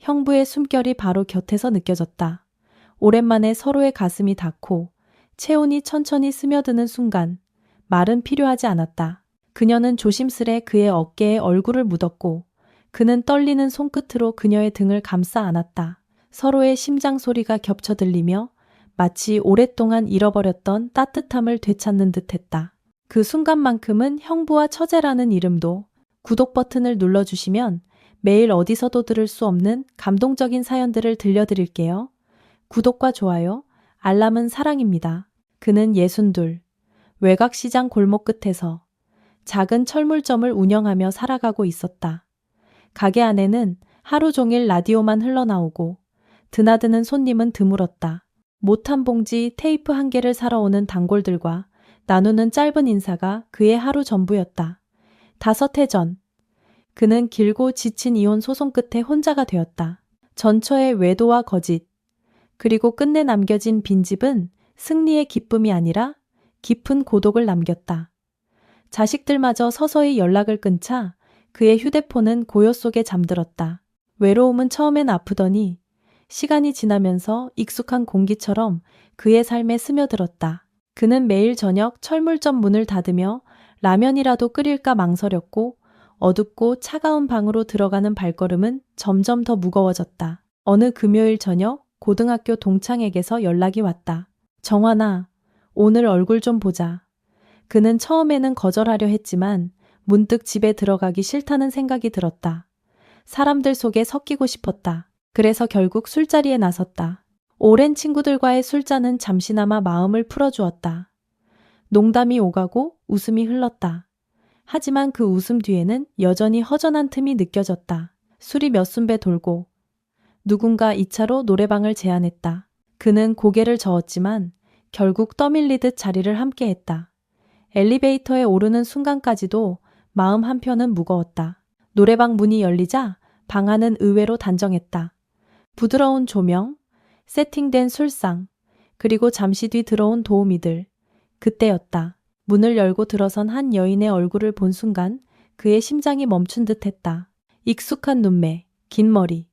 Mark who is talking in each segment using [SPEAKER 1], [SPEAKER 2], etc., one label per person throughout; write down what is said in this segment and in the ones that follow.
[SPEAKER 1] 형부의 숨결이 바로 곁에서 느껴졌다. 오랜만에 서로의 가슴이 닿고 체온이 천천히 스며드는 순간 말은 필요하지 않았다. 그녀는 조심스레 그의 어깨에 얼굴을 묻었고 그는 떨리는 손끝으로 그녀의 등을 감싸 안았다. 서로의 심장 소리가 겹쳐 들리며 마치 오랫동안 잃어버렸던 따뜻함을 되찾는 듯했다. 그 순간만큼은 형부와 처제라는 이름도 구독 버튼을 눌러주시면 매일 어디서도 들을 수 없는 감동적인 사연들을 들려드릴게요. 구독과 좋아요, 알람은 사랑입니다. 그는 62, 외곽시장 골목 끝에서 작은 철물점을 운영하며 살아가고 있었다. 가게 안에는 하루 종일 라디오만 흘러나오고 드나드는 손님은 드물었다. 못 한 봉지 테이프 한 개를 사러 오는 단골들과 나누는 짧은 인사가 그의 하루 전부였다. 5해 전, 그는 길고 지친 이혼 소송 끝에 혼자가 되었다. 전처의 외도와 거짓, 그리고 끝내 남겨진 빈집은 승리의 기쁨이 아니라 깊은 고독을 남겼다. 자식들마저 서서히 연락을 끊자 그의 휴대폰은 고요 속에 잠들었다. 외로움은 처음엔 아프더니 시간이 지나면서 익숙한 공기처럼 그의 삶에 스며들었다. 그는 매일 저녁 철물점 문을 닫으며 라면이라도 끓일까 망설였고 어둡고 차가운 방으로 들어가는 발걸음은 점점 더 무거워졌다. 어느 금요일 저녁 고등학교 동창에게서 연락이 왔다. 정환아, 오늘 얼굴 좀 보자. 그는 처음에는 거절하려 했지만 문득 집에 들어가기 싫다는 생각이 들었다. 사람들 속에 섞이고 싶었다. 그래서 결국 술자리에 나섰다. 오랜 친구들과의 술잔은 잠시나마 마음을 풀어주었다. 농담이 오가고 웃음이 흘렀다. 하지만 그 웃음 뒤에는 여전히 허전한 틈이 느껴졌다. 술이 몇 순배 돌고 누군가 2차로 노래방을 제안했다. 그는 고개를 저었지만 결국 떠밀리듯 자리를 함께했다. 엘리베이터에 오르는 순간까지도 마음 한편은 무거웠다. 노래방 문이 열리자 방 안은 의외로 단정했다. 부드러운 조명, 세팅된 술상, 그리고 잠시 뒤 들어온 도우미들. 그때였다. 문을 열고 들어선 한 여인의 얼굴을 본 순간 그의 심장이 멈춘 듯했다. 익숙한 눈매, 긴 머리.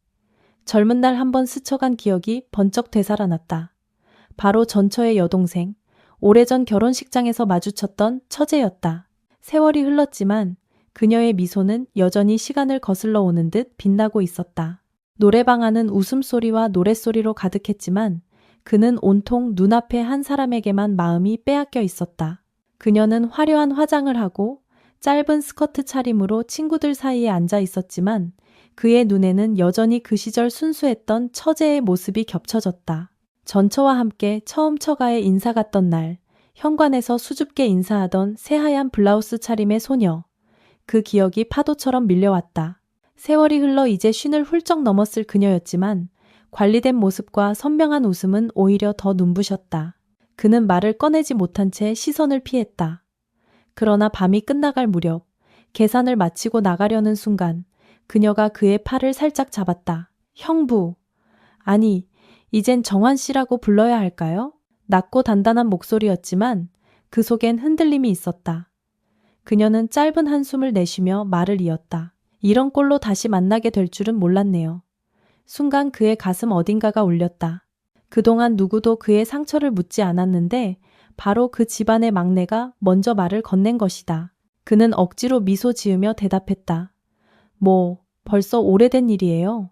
[SPEAKER 1] 젊은 날 한번 스쳐간 기억이 번쩍 되살아났다. 바로 전처의 여동생, 오래전 결혼식장에서 마주쳤던 처제였다. 세월이 흘렀지만 그녀의 미소는 여전히 시간을 거슬러 오는 듯 빛나고 있었다. 노래방 안은 웃음소리와 노랫소리로 가득했지만 그는 온통 눈앞의 한 사람에게만 마음이 빼앗겨 있었다. 그녀는 화려한 화장을 하고 짧은 스커트 차림으로 친구들 사이에 앉아 있었지만 그의 눈에는 여전히 그 시절 순수했던 처제의 모습이 겹쳐졌다. 전처와 함께 처음 처가에 인사 갔던 날, 현관에서 수줍게 인사하던 새하얀 블라우스 차림의 소녀. 그 기억이 파도처럼 밀려왔다. 세월이 흘러 이제 쉰을 훌쩍 넘었을 그녀였지만 관리된 모습과 선명한 웃음은 오히려 더 눈부셨다. 그는 말을 꺼내지 못한 채 시선을 피했다. 그러나 밤이 끝나갈 무렵 계산을 마치고 나가려는 순간 그녀가 그의 팔을 살짝 잡았다. 형부. 아니, 이젠 정환 씨라고 불러야 할까요? 낮고 단단한 목소리였지만 그 속엔 흔들림이 있었다. 그녀는 짧은 한숨을 내쉬며 말을 이었다. 이런 꼴로 다시 만나게 될 줄은 몰랐네요. 순간 그의 가슴 어딘가가 울렸다. 그동안 누구도 그의 상처를 묻지 않았는데 바로 그 집안의 막내가 먼저 말을 건넨 것이다. 그는 억지로 미소 지으며 대답했다. 뭐, 벌써 오래된 일이에요.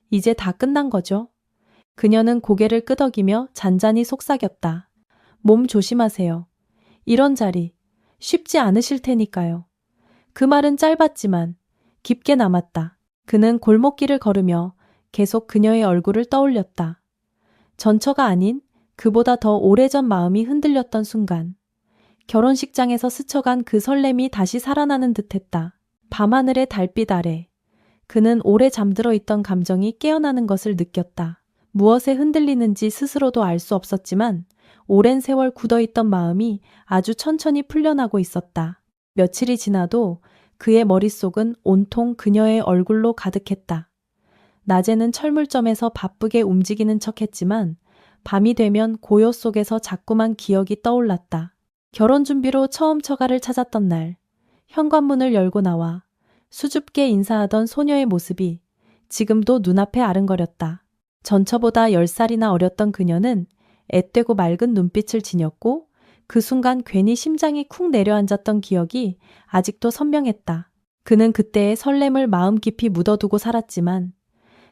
[SPEAKER 1] 이제 다 끝난 거죠? 그녀는 고개를 끄덕이며 잔잔히 속삭였다. 몸 조심하세요. 이런 자리 쉽지 않으실 테니까요. 그 말은 짧았지만 깊게 남았다. 그는 골목길을 걸으며 계속 그녀의 얼굴을 떠올렸다. 전처가 아닌 그보다 더 오래전 마음이 흔들렸던 순간 결혼식장에서 스쳐간 그 설렘이 다시 살아나는 듯했다. 밤하늘의 달빛 아래 그는 오래 잠들어 있던 감정이 깨어나는 것을 느꼈다. 무엇에 흔들리는지 스스로도 알 수 없었지만 오랜 세월 굳어있던 마음이 아주 천천히 풀려나고 있었다. 며칠이 지나도 그의 머릿속은 온통 그녀의 얼굴로 가득했다. 낮에는 철물점에서 바쁘게 움직이는 척했지만 밤이 되면 고요 속에서 자꾸만 기억이 떠올랐다. 결혼 준비로 처음 처가를 찾았던 날, 현관문을 열고 나와 수줍게 인사하던 소녀의 모습이 지금도 눈앞에 아른거렸다. 전처보다 10살이나 어렸던 그녀는 앳되고 맑은 눈빛을 지녔고 그 순간 괜히 심장이 쿵 내려앉았던 기억이 아직도 선명했다. 그는 그때의 설렘을 마음 깊이 묻어두고 살았지만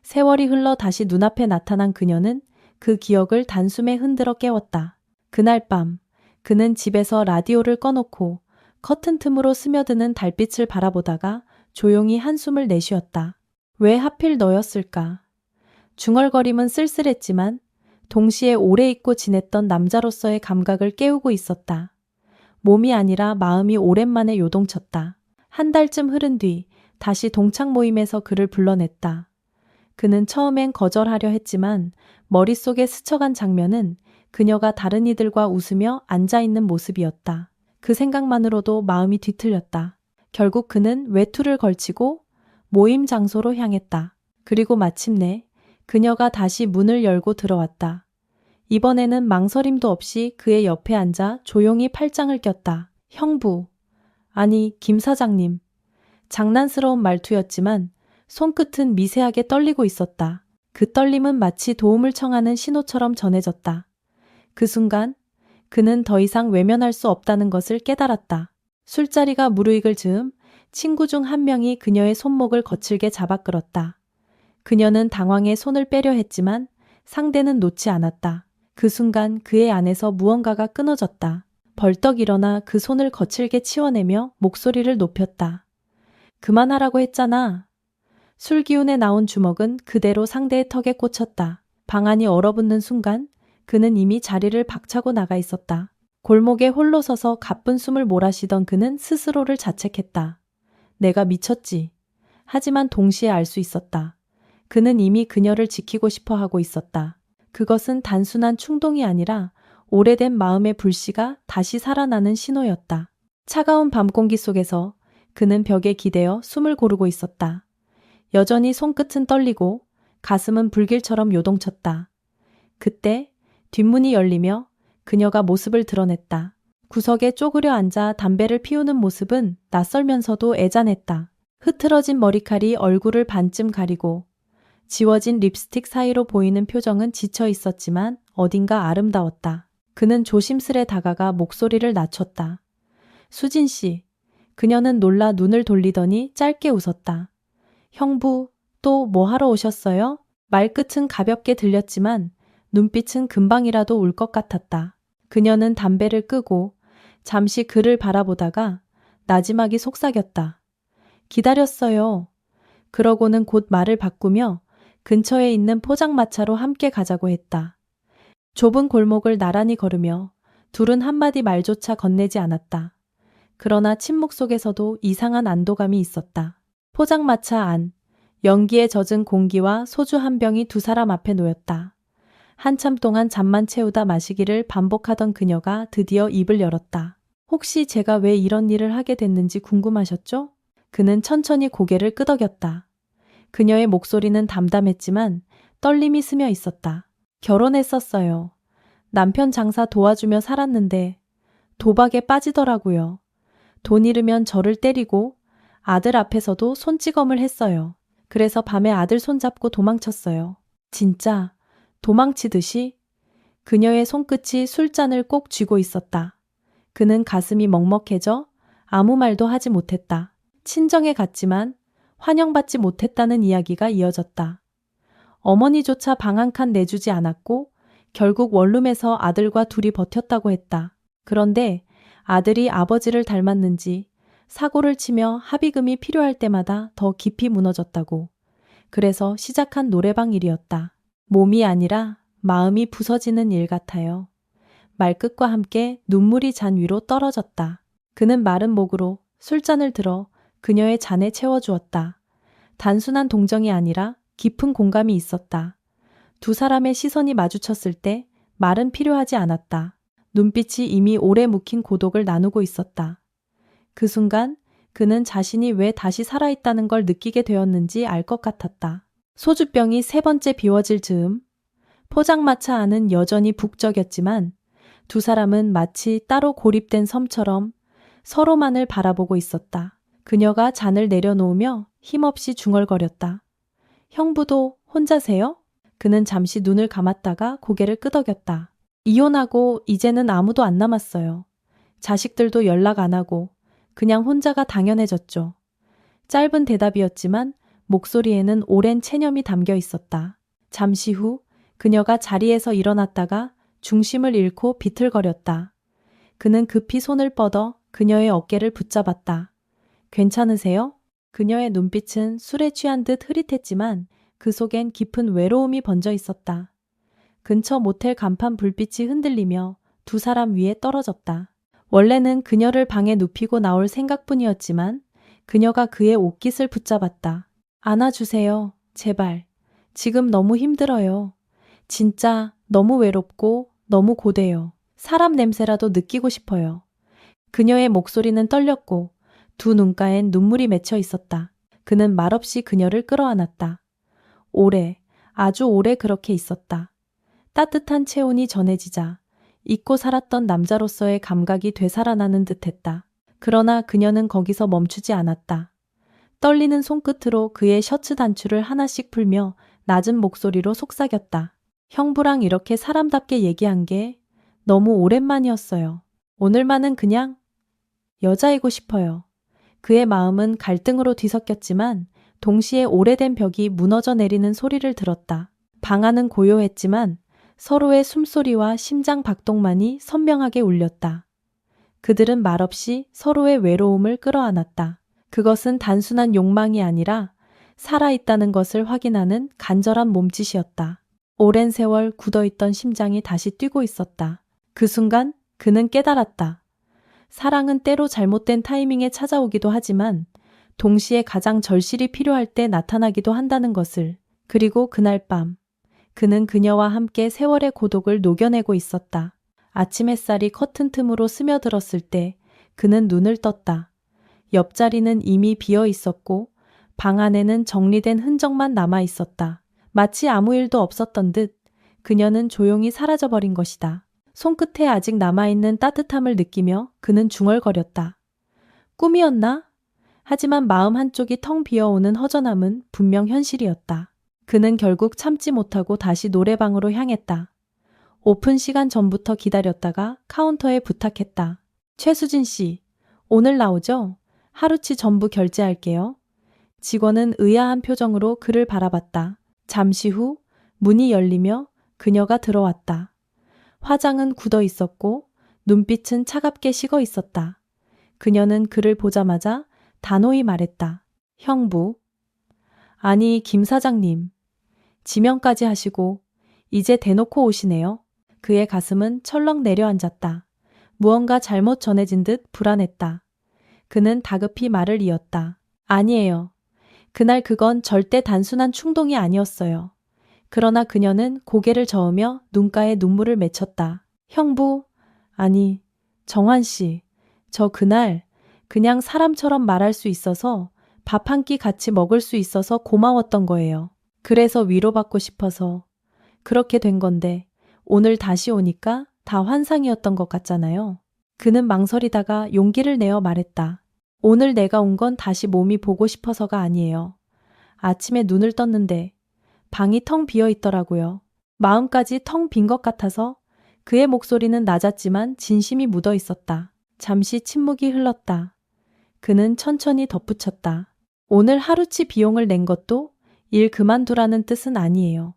[SPEAKER 1] 세월이 흘러 다시 눈앞에 나타난 그녀는 그 기억을 단숨에 흔들어 깨웠다. 그날 밤 그는 집에서 라디오를 꺼놓고 커튼 틈으로 스며드는 달빛을 바라보다가 조용히 한숨을 내쉬었다. 왜 하필 너였을까? 중얼거림은 쓸쓸했지만 동시에 오래 잊고 지냈던 남자로서의 감각을 깨우고 있었다. 몸이 아니라 마음이 오랜만에 요동쳤다. 한 달쯤 흐른 뒤 다시 동창 모임에서 그를 불러냈다. 그는 처음엔 거절하려 했지만 머릿속에 스쳐간 장면은 그녀가 다른 이들과 웃으며 앉아있는 모습이었다. 그 생각만으로도 마음이 뒤틀렸다. 결국 그는 외투를 걸치고 모임 장소로 향했다. 그리고 마침내 그녀가 다시 문을 열고 들어왔다. 이번에는 망설임도 없이 그의 옆에 앉아 조용히 팔짱을 꼈다. 형부, 아니 김 사장님. 장난스러운 말투였지만 손끝은 미세하게 떨리고 있었다. 그 떨림은 마치 도움을 청하는 신호처럼 전해졌다. 그 순간 그는 더 이상 외면할 수 없다는 것을 깨달았다. 술자리가 무르익을 즈음 친구 중 한 명이 그녀의 손목을 거칠게 잡아 끌었다. 그녀는 당황해 손을 빼려 했지만 상대는 놓지 않았다. 그 순간 그의 안에서 무언가가 끊어졌다. 벌떡 일어나 그 손을 거칠게 치워내며 목소리를 높였다. 그만하라고 했잖아. 술 기운에 나온 주먹은 그대로 상대의 턱에 꽂혔다. 방안이 얼어붙는 순간 그는 이미 자리를 박차고 나가 있었다. 골목에 홀로 서서 가쁜 숨을 몰아쉬던 그는 스스로를 자책했다. 내가 미쳤지. 하지만 동시에 알 수 있었다. 그는 이미 그녀를 지키고 싶어 하고 있었다. 그것은 단순한 충동이 아니라 오래된 마음의 불씨가 다시 살아나는 신호였다. 차가운 밤 공기 속에서 그는 벽에 기대어 숨을 고르고 있었다. 여전히 손끝은 떨리고 가슴은 불길처럼 요동쳤다. 그때 뒷문이 열리며 그녀가 모습을 드러냈다. 구석에 쪼그려 앉아 담배를 피우는 모습은 낯설면서도 애잔했다. 흐트러진 머리칼이 얼굴을 반쯤 가리고 지워진 립스틱 사이로 보이는 표정은 지쳐 있었지만 어딘가 아름다웠다. 그는 조심스레 다가가 목소리를 낮췄다. 수진 씨. 그녀는 놀라 눈을 돌리더니 짧게 웃었다. 형부, 또 뭐 하러 오셨어요? 말끝은 가볍게 들렸지만 눈빛은 금방이라도 울 것 같았다. 그녀는 담배를 끄고 잠시 그를 바라보다가 나지막이 속삭였다. 기다렸어요. 그러고는 곧 말을 바꾸며 근처에 있는 포장마차로 함께 가자고 했다. 좁은 골목을 나란히 걸으며 둘은 한마디 말조차 건네지 않았다. 그러나 침묵 속에서도 이상한 안도감이 있었다. 포장마차 안, 연기에 젖은 공기와 소주 한 병이 두 사람 앞에 놓였다. 한참 동안 잠만 채우다 마시기를 반복하던 그녀가 드디어 입을 열었다. 혹시 제가 왜 이런 일을 하게 됐는지 궁금하셨죠? 그는 천천히 고개를 끄덕였다. 그녀의 목소리는 담담했지만 떨림이 스며 있었다. 결혼했었어요. 남편 장사 도와주며 살았는데 도박에 빠지더라고요. 돈 잃으면 저를 때리고 아들 앞에서도 손찌검을 했어요. 그래서 밤에 아들 손잡고 도망쳤어요. 진짜 도망치듯이. 그녀의 손끝이 술잔을 꼭 쥐고 있었다. 그는 가슴이 먹먹해져 아무 말도 하지 못했다. 친정에 갔지만 환영받지 못했다는 이야기가 이어졌다. 어머니조차 방 한 칸 내주지 않았고 결국 원룸에서 아들과 둘이 버텼다고 했다. 그런데 아들이 아버지를 닮았는지 사고를 치며 합의금이 필요할 때마다 더 깊이 무너졌다고. 그래서 시작한 노래방 일이었다. 몸이 아니라 마음이 부서지는 일 같아요. 말끝과 함께 눈물이 잔 위로 떨어졌다. 그는 마른 목으로 술잔을 들어 그녀의 잔에 채워주었다. 단순한 동정이 아니라 깊은 공감이 있었다. 두 사람의 시선이 마주쳤을 때 말은 필요하지 않았다. 눈빛이 이미 오래 묵힌 고독을 나누고 있었다. 그 순간 그는 자신이 왜 다시 살아있다는 걸 느끼게 되었는지 알 것 같았다. 소주병이 세 번째 비워질 즈음 포장마차 안은 여전히 북적였지만 두 사람은 마치 따로 고립된 섬처럼 서로만을 바라보고 있었다. 그녀가 잔을 내려놓으며 힘없이 중얼거렸다. 형부도 혼자세요? 그는 잠시 눈을 감았다가 고개를 끄덕였다. 이혼하고 이제는 아무도 안 남았어요. 자식들도 연락 안 하고 그냥 혼자가 당연해졌죠. 짧은 대답이었지만 목소리에는 오랜 체념이 담겨 있었다. 잠시 후 그녀가 자리에서 일어났다가 중심을 잃고 비틀거렸다. 그는 급히 손을 뻗어 그녀의 어깨를 붙잡았다. 괜찮으세요? 그녀의 눈빛은 술에 취한 듯 흐릿했지만 그 속엔 깊은 외로움이 번져 있었다. 근처 모텔 간판 불빛이 흔들리며 두 사람 위에 떨어졌다. 원래는 그녀를 방에 눕히고 나올 생각뿐이었지만 그녀가 그의 옷깃을 붙잡았다. 안아주세요. 제발. 지금 너무 힘들어요. 진짜 너무 외롭고 너무 고돼요. 사람 냄새라도 느끼고 싶어요. 그녀의 목소리는 떨렸고 두 눈가엔 눈물이 맺혀 있었다. 그는 말없이 그녀를 끌어안았다. 오래, 아주 오래 그렇게 있었다. 따뜻한 체온이 전해지자 잊고 살았던 남자로서의 감각이 되살아나는 듯했다. 그러나 그녀는 거기서 멈추지 않았다. 떨리는 손끝으로 그의 셔츠 단추를 하나씩 풀며 낮은 목소리로 속삭였다. 형부랑 이렇게 사람답게 얘기한 게 너무 오랜만이었어요. 오늘만은 그냥 여자이고 싶어요. 그의 마음은 갈등으로 뒤섞였지만 동시에 오래된 벽이 무너져 내리는 소리를 들었다. 방 안은 고요했지만 서로의 숨소리와 심장 박동만이 선명하게 울렸다. 그들은 말없이 서로의 외로움을 끌어안았다. 그것은 단순한 욕망이 아니라 살아있다는 것을 확인하는 간절한 몸짓이었다. 오랜 세월 굳어있던 심장이 다시 뛰고 있었다. 그 순간 그는 깨달았다. 사랑은 때로 잘못된 타이밍에 찾아오기도 하지만 동시에 가장 절실히 필요할 때 나타나기도 한다는 것을. 그리고 그날 밤 그는 그녀와 함께 세월의 고독을 녹여내고 있었다. 아침 햇살이 커튼 틈으로 스며들었을 때 그는 눈을 떴다. 옆자리는 이미 비어 있었고 방 안에는 정리된 흔적만 남아 있었다. 마치 아무 일도 없었던 듯 그녀는 조용히 사라져버린 것이다. 손끝에 아직 남아있는 따뜻함을 느끼며 그는 중얼거렸다. 꿈이었나? 하지만 마음 한쪽이 텅 비어오는 허전함은 분명 현실이었다. 그는 결국 참지 못하고 다시 노래방으로 향했다. 오픈 시간 전부터 기다렸다가 카운터에 부탁했다. 최수진 씨, 오늘 나오죠? 하루치 전부 결제할게요. 직원은 의아한 표정으로 그를 바라봤다. 잠시 후 문이 열리며 그녀가 들어왔다. 화장은 굳어 있었고 눈빛은 차갑게 식어 있었다. 그녀는 그를 보자마자 단호히 말했다. 형부. 아니, 김 사장님. 지명까지 하시고 이제 대놓고 오시네요. 그의 가슴은 철렁 내려앉았다. 무언가 잘못 전해진 듯 불안했다. 그는 다급히 말을 이었다. 아니에요. 그날 그건 절대 단순한 충동이 아니었어요. 그러나 그녀는 고개를 저으며 눈가에 눈물을 맺혔다. 형부, 아니, 정환 씨. 저 그날 그냥 사람처럼 말할 수 있어서 밥 한 끼 같이 먹을 수 있어서 고마웠던 거예요. 그래서 위로받고 싶어서 그렇게 된 건데 오늘 다시 오니까 다 환상이었던 것 같잖아요. 그는 망설이다가 용기를 내어 말했다. 오늘 내가 온 건 다시 몸이 보고 싶어서가 아니에요. 아침에 눈을 떴는데 방이 텅 비어 있더라고요. 마음까지 텅 빈 것 같아서. 그의 목소리는 낮았지만 진심이 묻어 있었다. 잠시 침묵이 흘렀다. 그는 천천히 덧붙였다. 오늘 하루치 비용을 낸 것도 일 그만두라는 뜻은 아니에요.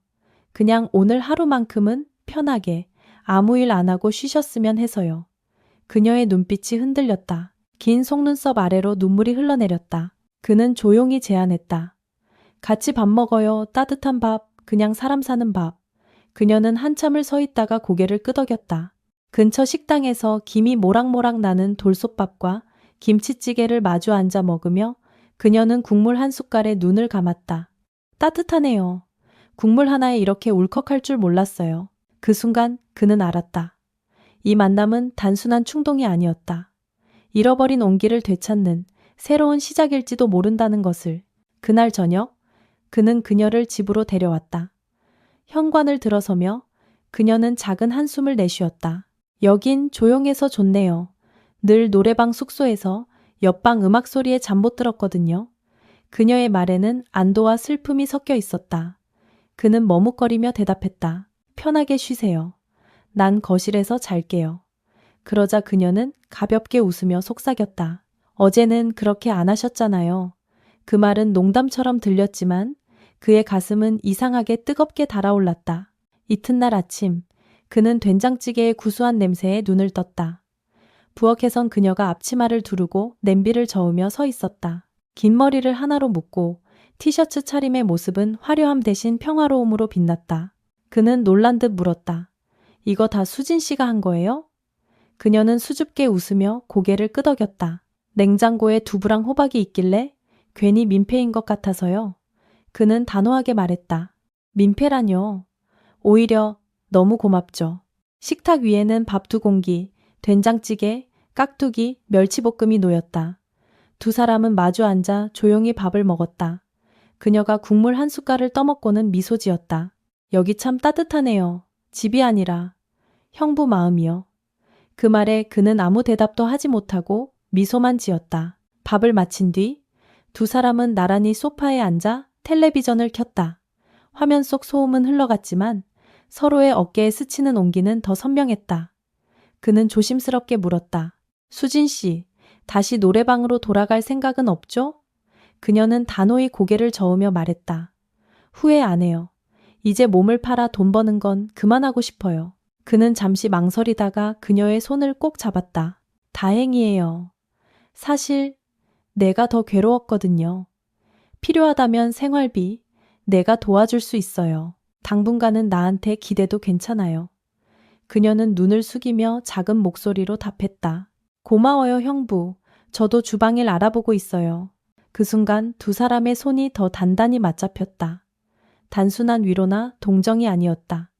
[SPEAKER 1] 그냥 오늘 하루만큼은 편하게 아무 일 안 하고 쉬셨으면 해서요. 그녀의 눈빛이 흔들렸다. 긴 속눈썹 아래로 눈물이 흘러내렸다. 그는 조용히 제안했다. 같이 밥 먹어요. 따뜻한 밥, 그냥 사람 사는 밥. 그녀는 한참을 서 있다가 고개를 끄덕였다. 근처 식당에서 김이 모락모락 나는 돌솥밥과 김치찌개를 마주 앉아 먹으며 그녀는 국물 한 숟갈에 눈을 감았다. 따뜻하네요. 국물 하나에 이렇게 울컥할 줄 몰랐어요. 그 순간 그는 알았다. 이 만남은 단순한 충동이 아니었다. 잃어버린 온기를 되찾는 새로운 시작일지도 모른다는 것을. 그날 저녁 그는 그녀를 집으로 데려왔다. 현관을 들어서며 그녀는 작은 한숨을 내쉬었다. 여긴 조용해서 좋네요. 늘 노래방 숙소에서 옆방 음악 소리에 잠 못 들었거든요. 그녀의 말에는 안도와 슬픔이 섞여 있었다. 그는 머뭇거리며 대답했다. 편하게 쉬세요. 난 거실에서 잘게요. 그러자 그녀는 가볍게 웃으며 속삭였다. 어제는 그렇게 안 하셨잖아요. 그 말은 농담처럼 들렸지만 그의 가슴은 이상하게 뜨겁게 달아올랐다. 이튿날 아침, 그는 된장찌개의 구수한 냄새에 눈을 떴다. 부엌에선 그녀가 앞치마를 두르고 냄비를 저으며 서 있었다. 긴 머리를 하나로 묶고 티셔츠 차림의 모습은 화려함 대신 평화로움으로 빛났다. 그는 놀란 듯 물었다. 이거 다 수진 씨가 한 거예요? 그녀는 수줍게 웃으며 고개를 끄덕였다. 냉장고에 두부랑 호박이 있길래 괜히 민폐인 것 같아서요. 그는 단호하게 말했다. 민폐라뇨. 오히려 너무 고맙죠. 식탁 위에는 밥 2공기, 된장찌개, 깍두기, 멸치볶음이 놓였다. 두 사람은 마주 앉아 조용히 밥을 먹었다. 그녀가 국물 한 숟갈을 떠먹고는 미소 지었다. 여기 참 따뜻하네요. 집이 아니라 형부 마음이요. 그 말에 그는 아무 대답도 하지 못하고 미소만 지었다. 밥을 마친 뒤 두 사람은 나란히 소파에 앉아 텔레비전을 켰다. 화면 속 소음은 흘러갔지만 서로의 어깨에 스치는 온기는 더 선명했다. 그는 조심스럽게 물었다. 수진 씨, 다시 노래방으로 돌아갈 생각은 없죠? 그녀는 단호히 고개를 저으며 말했다. 후회 안 해요. 이제 몸을 팔아 돈 버는 건 그만하고 싶어요. 그는 잠시 망설이다가 그녀의 손을 꼭 잡았다. 다행이에요. 사실 내가 더 괴로웠거든요. 필요하다면 생활비, 내가 도와줄 수 있어요. 당분간은 나한테 기대도 괜찮아요. 그녀는 눈을 숙이며 작은 목소리로 답했다. 고마워요, 형부. 저도 주방일 알아보고 있어요. 그 순간 두 사람의 손이 더 단단히 맞잡혔다. 단순한 위로나 동정이 아니었다.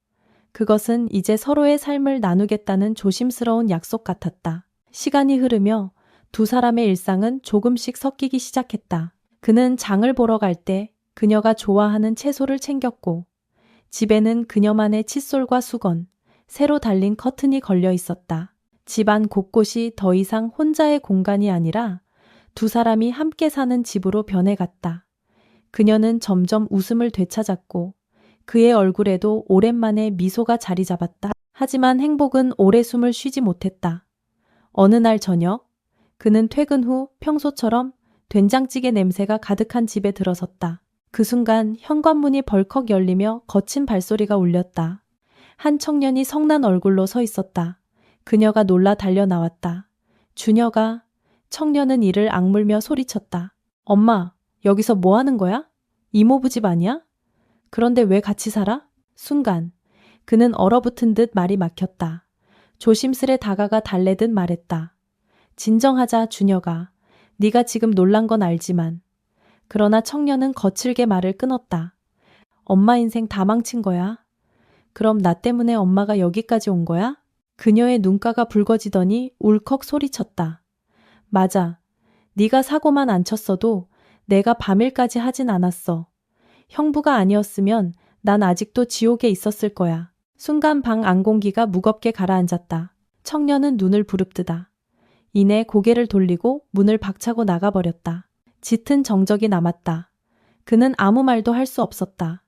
[SPEAKER 1] 그것은 이제 서로의 삶을 나누겠다는 조심스러운 약속 같았다. 시간이 흐르며 두 사람의 일상은 조금씩 섞이기 시작했다. 그는 장을 보러 갈 때 그녀가 좋아하는 채소를 챙겼고 집에는 그녀만의 칫솔과 수건, 새로 달린 커튼이 걸려 있었다. 집안 곳곳이 더 이상 혼자의 공간이 아니라 두 사람이 함께 사는 집으로 변해갔다. 그녀는 점점 웃음을 되찾았고 그의 얼굴에도 오랜만에 미소가 자리 잡았다. 하지만 행복은 오래 숨을 쉬지 못했다. 어느 날 저녁, 그는 퇴근 후 평소처럼 된장찌개 냄새가 가득한 집에 들어섰다. 그 순간 현관문이 벌컥 열리며 거친 발소리가 울렸다. 한 청년이 성난 얼굴로 서 있었다. 그녀가 놀라 달려 나왔다. 준혁아. 청년은 이를 악물며 소리쳤다. 엄마, 여기서 뭐 하는 거야? 이모부 집 아니야? 그런데 왜 같이 살아? 순간 그는 얼어붙은 듯 말이 막혔다. 조심스레 다가가 달래듯 말했다. 진정하자, 준혁아. 네가 지금 놀란 건 알지만. 그러나 청년은 거칠게 말을 끊었다. 엄마 인생 다 망친 거야. 그럼 나 때문에 엄마가 여기까지 온 거야? 그녀의 눈가가 붉어지더니 울컥 소리쳤다. 맞아. 네가 사고만 안 쳤어도 내가 밤일까지 하진 않았어. 형부가 아니었으면 난 아직도 지옥에 있었을 거야. 순간 방 안공기가 무겁게 가라앉았다. 청년은 눈을 부릅뜨다. 이내 고개를 돌리고 문을 박차고 나가버렸다. 짙은 정적이 남았다. 그는 아무 말도 할 수 없었다.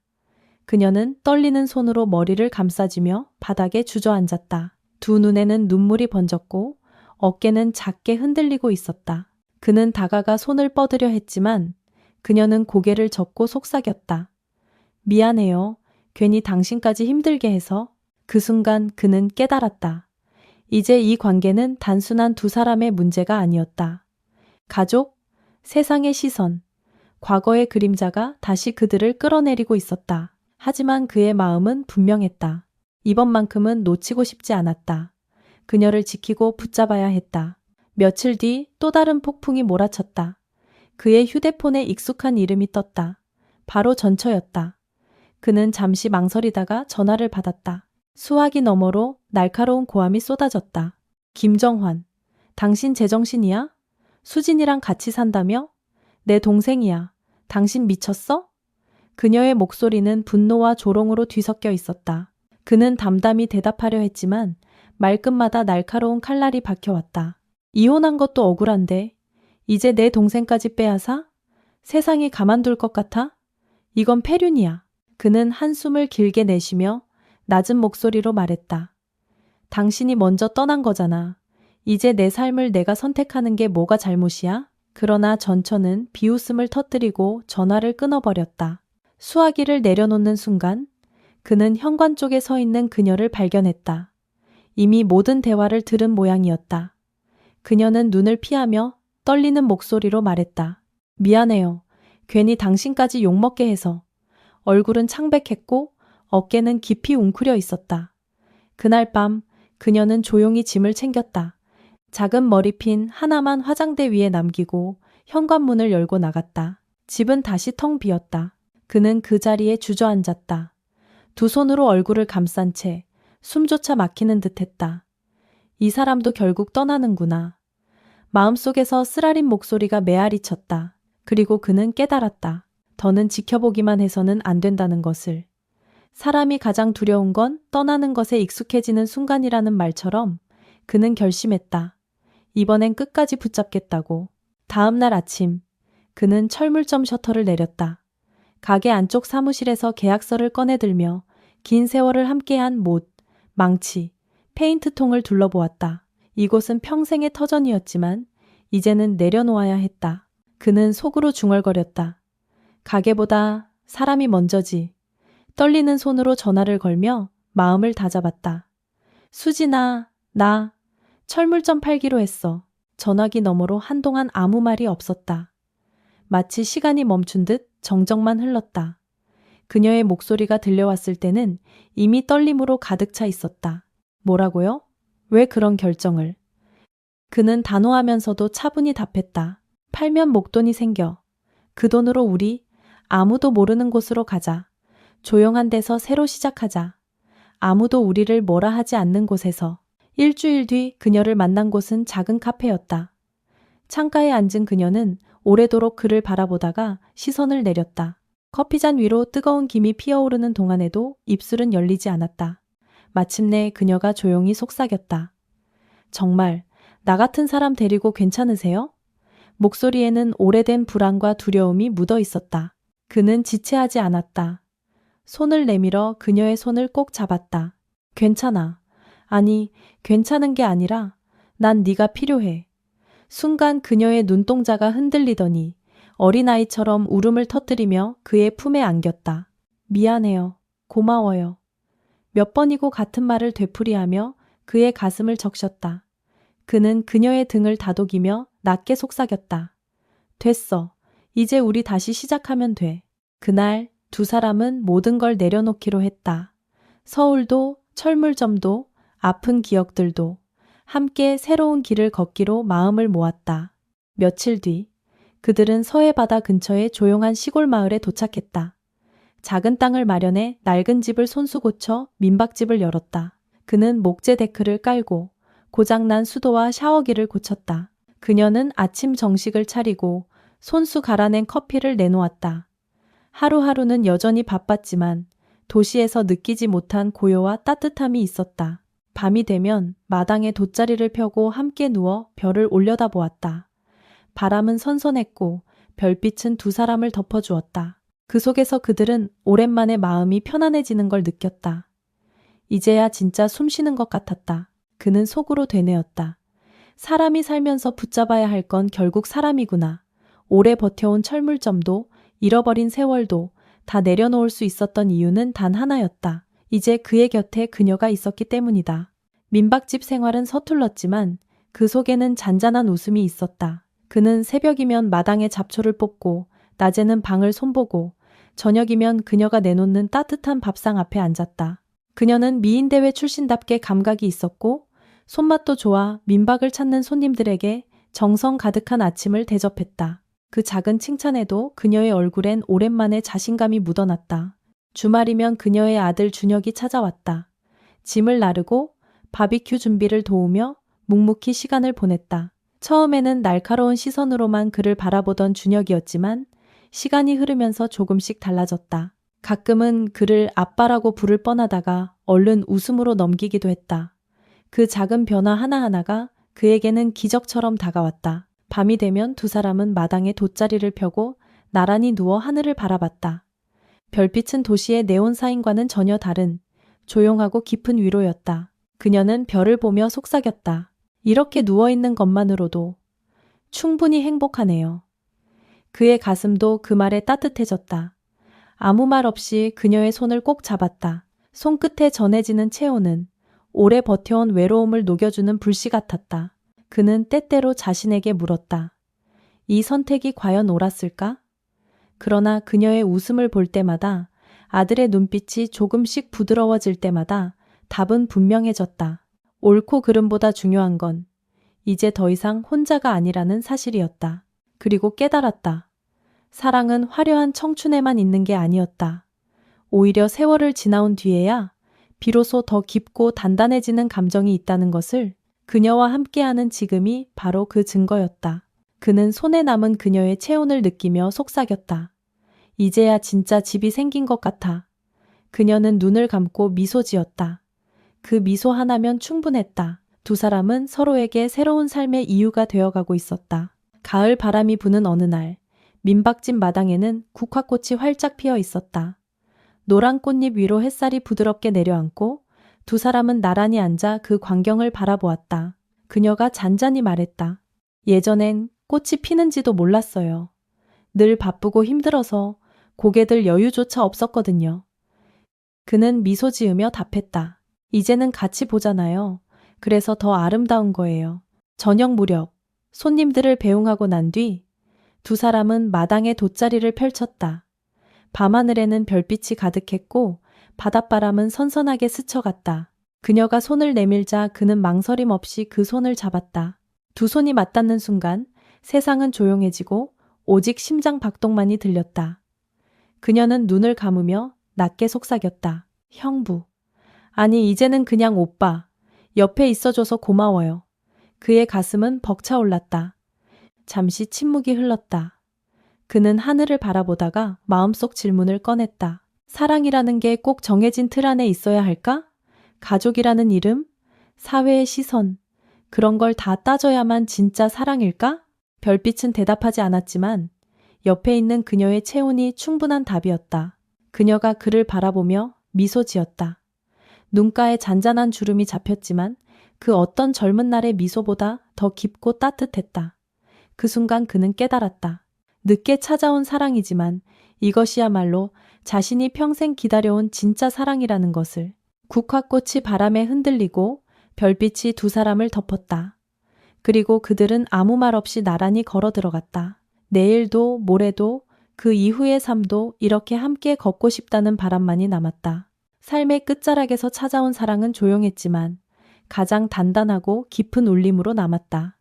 [SPEAKER 1] 그녀는 떨리는 손으로 머리를 감싸주며 바닥에 주저앉았다. 두 눈에는 눈물이 번졌고 어깨는 작게 흔들리고 있었다. 그는 다가가 손을 뻗으려 했지만 그녀는 고개를 젓고 속삭였다. 미안해요. 괜히 당신까지 힘들게 해서. 그 순간 그는 깨달았다. 이제 이 관계는 단순한 두 사람의 문제가 아니었다. 가족, 세상의 시선, 과거의 그림자가 다시 그들을 끌어내리고 있었다. 하지만 그의 마음은 분명했다. 이번만큼은 놓치고 싶지 않았다. 그녀를 지키고 붙잡아야 했다. 며칠 뒤 또 다른 폭풍이 몰아쳤다. 그의 휴대폰에 익숙한 이름이 떴다. 바로 전처였다. 그는 잠시 망설이다가 전화를 받았다. 수화기 너머로 날카로운 고함이 쏟아졌다. 김정환, 당신 제정신이야? 수진이랑 같이 산다며? 내 동생이야. 당신 미쳤어? 그녀의 목소리는 분노와 조롱으로 뒤섞여 있었다. 그는 담담히 대답하려 했지만 말끝마다 날카로운 칼날이 박혀왔다. 이혼한 것도 억울한데 이제 내 동생까지 빼앗아? 세상이 가만둘 것 같아? 이건 폐륜이야. 그는 한숨을 길게 내쉬며 낮은 목소리로 말했다. 당신이 먼저 떠난 거잖아. 이제 내 삶을 내가 선택하는 게 뭐가 잘못이야? 그러나 전처는 비웃음을 터뜨리고 전화를 끊어버렸다. 수화기를 내려놓는 순간 그는 현관 쪽에 서 있는 그녀를 발견했다. 이미 모든 대화를 들은 모양이었다. 그녀는 눈을 피하며 떨리는 목소리로 말했다. 미안해요. 괜히 당신까지 욕먹게 해서. 얼굴은 창백했고 어깨는 깊이 웅크려 있었다. 그날 밤 그녀는 조용히 짐을 챙겼다. 작은 머리핀 하나만 화장대 위에 남기고 현관문을 열고 나갔다. 집은 다시 텅 비었다. 그는 그 자리에 주저앉았다. 두 손으로 얼굴을 감싼 채 숨조차 막히는 듯했다. 이 사람도 결국 떠나는구나. 마음속에서 쓰라린 목소리가 메아리 쳤다. 그리고 그는 깨달았다. 더는 지켜보기만 해서는 안 된다는 것을. 사람이 가장 두려운 건 떠나는 것에 익숙해지는 순간이라는 말처럼 그는 결심했다. 이번엔 끝까지 붙잡겠다고. 다음 날 아침, 그는 철물점 셔터를 내렸다. 가게 안쪽 사무실에서 계약서를 꺼내들며 긴 세월을 함께한 못, 망치, 페인트통을 둘러보았다. 이곳은 평생의 터전이었지만 이제는 내려놓아야 했다. 그는 속으로 중얼거렸다. 가게보다 사람이 먼저지. 떨리는 손으로 전화를 걸며 마음을 다잡았다. 수진아, 나 철물점 팔기로 했어. 전화기 너머로 한동안 아무 말이 없었다. 마치 시간이 멈춘 듯 정적만 흘렀다. 그녀의 목소리가 들려왔을 때는 이미 떨림으로 가득 차 있었다. 뭐라고요? 왜 그런 결정을? 그는 단호하면서도 차분히 답했다. 팔면 목돈이 생겨. 그 돈으로 우리 아무도 모르는 곳으로 가자. 조용한 데서 새로 시작하자. 아무도 우리를 뭐라 하지 않는 곳에서. 일주일 뒤 그녀를 만난 곳은 작은 카페였다. 창가에 앉은 그녀는 오래도록 그를 바라보다가 시선을 내렸다. 커피잔 위로 뜨거운 김이 피어오르는 동안에도 입술은 열리지 않았다. 마침내 그녀가 조용히 속삭였다. 정말 나 같은 사람 데리고 괜찮으세요? 목소리에는 오래된 불안과 두려움이 묻어 있었다. 그는 지체하지 않았다. 손을 내밀어 그녀의 손을 꼭 잡았다. 괜찮아. 아니, 괜찮은 게 아니라 난 네가 필요해. 순간 그녀의 눈동자가 흔들리더니 어린아이처럼 울음을 터뜨리며 그의 품에 안겼다. 미안해요. 고마워요. 몇 번이고 같은 말을 되풀이하며 그의 가슴을 적셨다. 그는 그녀의 등을 다독이며 낮게 속삭였다. 됐어. 이제 우리 다시 시작하면 돼. 그날 두 사람은 모든 걸 내려놓기로 했다. 서울도, 철물점도, 아픈 기억들도 함께 새로운 길을 걷기로 마음을 모았다. 며칠 뒤 그들은 서해바다 근처의 조용한 시골 마을에 도착했다. 작은 땅을 마련해 낡은 집을 손수 고쳐 민박집을 열었다. 그는 목재 데크를 깔고 고장난 수도와 샤워기를 고쳤다. 그녀는 아침 정식을 차리고 손수 갈아낸 커피를 내놓았다. 하루하루는 여전히 바빴지만 도시에서 느끼지 못한 고요와 따뜻함이 있었다. 밤이 되면 마당에 돗자리를 펴고 함께 누워 별을 올려다보았다. 바람은 선선했고 별빛은 두 사람을 덮어주었다. 그 속에서 그들은 오랜만에 마음이 편안해지는 걸 느꼈다. 이제야 진짜 숨 쉬는 것 같았다. 그는 속으로 되뇌었다. 사람이 살면서 붙잡아야 할 건 결국 사람이구나. 오래 버텨온 철물점도 잃어버린 세월도 다 내려놓을 수 있었던 이유는 단 하나였다. 이제 그의 곁에 그녀가 있었기 때문이다. 민박집 생활은 서툴렀지만 그 속에는 잔잔한 웃음이 있었다. 그는 새벽이면 마당에 잡초를 뽑고 낮에는 방을 손보고 저녁이면 그녀가 내놓는 따뜻한 밥상 앞에 앉았다. 그녀는 미인대회 출신답게 감각이 있었고 손맛도 좋아 민박을 찾는 손님들에게 정성 가득한 아침을 대접했다. 그 작은 칭찬에도 그녀의 얼굴엔 오랜만에 자신감이 묻어났다. 주말이면 그녀의 아들 준혁이 찾아왔다. 짐을 나르고 바비큐 준비를 도우며 묵묵히 시간을 보냈다. 처음에는 날카로운 시선으로만 그를 바라보던 준혁이었지만 시간이 흐르면서 조금씩 달라졌다. 가끔은 그를 아빠라고 부를 뻔하다가 얼른 웃음으로 넘기기도 했다. 그 작은 변화 하나하나가 그에게는 기적처럼 다가왔다. 밤이 되면 두 사람은 마당에 돗자리를 펴고 나란히 누워 하늘을 바라봤다. 별빛은 도시의 네온사인과는 전혀 다른 조용하고 깊은 위로였다. 그녀는 별을 보며 속삭였다. 이렇게 누워있는 것만으로도 충분히 행복하네요. 그의 가슴도 그 말에 따뜻해졌다. 아무 말 없이 그녀의 손을 꼭 잡았다. 손끝에 전해지는 체온은 오래 버텨온 외로움을 녹여주는 불씨 같았다. 그는 때때로 자신에게 물었다. 이 선택이 과연 옳았을까? 그러나 그녀의 웃음을 볼 때마다, 아들의 눈빛이 조금씩 부드러워질 때마다 답은 분명해졌다. 옳고 그름보다 중요한 건 이제 더 이상 혼자가 아니라는 사실이었다. 그리고 깨달았다. 사랑은 화려한 청춘에만 있는 게 아니었다. 오히려 세월을 지나온 뒤에야 비로소 더 깊고 단단해지는 감정이 있다는 것을 그녀와 함께하는 지금이 바로 그 증거였다. 그는 손에 남은 그녀의 체온을 느끼며 속삭였다. 이제야 진짜 집이 생긴 것 같아. 그녀는 눈을 감고 미소 지었다. 그 미소 하나면 충분했다. 두 사람은 서로에게 새로운 삶의 이유가 되어가고 있었다. 가을 바람이 부는 어느 날, 민박집 마당에는 국화꽃이 활짝 피어 있었다. 노란 꽃잎 위로 햇살이 부드럽게 내려앉고 두 사람은 나란히 앉아 그 광경을 바라보았다. 그녀가 잔잔히 말했다. 예전엔 꽃이 피는지도 몰랐어요. 늘 바쁘고 힘들어서 고개 들 여유조차 없었거든요. 그는 미소 지으며 답했다. 이제는 같이 보잖아요. 그래서 더 아름다운 거예요. 저녁 무렵 손님들을 배웅하고 난 뒤 두 사람은 마당에 돗자리를 펼쳤다. 밤하늘에는 별빛이 가득했고 바닷바람은 선선하게 스쳐갔다. 그녀가 손을 내밀자 그는 망설임 없이 그 손을 잡았다. 두 손이 맞닿는 순간 세상은 조용해지고 오직 심장 박동만이 들렸다. 그녀는 눈을 감으며 낮게 속삭였다. 형부. 아니, 이제는 그냥 오빠. 옆에 있어줘서 고마워요. 그의 가슴은 벅차올랐다. 잠시 침묵이 흘렀다. 그는 하늘을 바라보다가 마음속 질문을 꺼냈다. 사랑이라는 게 꼭 정해진 틀 안에 있어야 할까? 가족이라는 이름? 사회의 시선? 그런 걸 다 따져야만 진짜 사랑일까? 별빛은 대답하지 않았지만 옆에 있는 그녀의 체온이 충분한 답이었다. 그녀가 그를 바라보며 미소 지었다. 눈가에 잔잔한 주름이 잡혔지만 그 어떤 젊은 날의 미소보다 더 깊고 따뜻했다. 그 순간 그는 깨달았다. 늦게 찾아온 사랑이지만 이것이야말로 자신이 평생 기다려온 진짜 사랑이라는 것을. 국화꽃이 바람에 흔들리고 별빛이 두 사람을 덮었다. 그리고 그들은 아무 말 없이 나란히 걸어 들어갔다. 내일도 모레도 그 이후의 삶도 이렇게 함께 걷고 싶다는 바람만이 남았다. 삶의 끝자락에서 찾아온 사랑은 조용했지만 가장 단단하고 깊은 울림으로 남았다.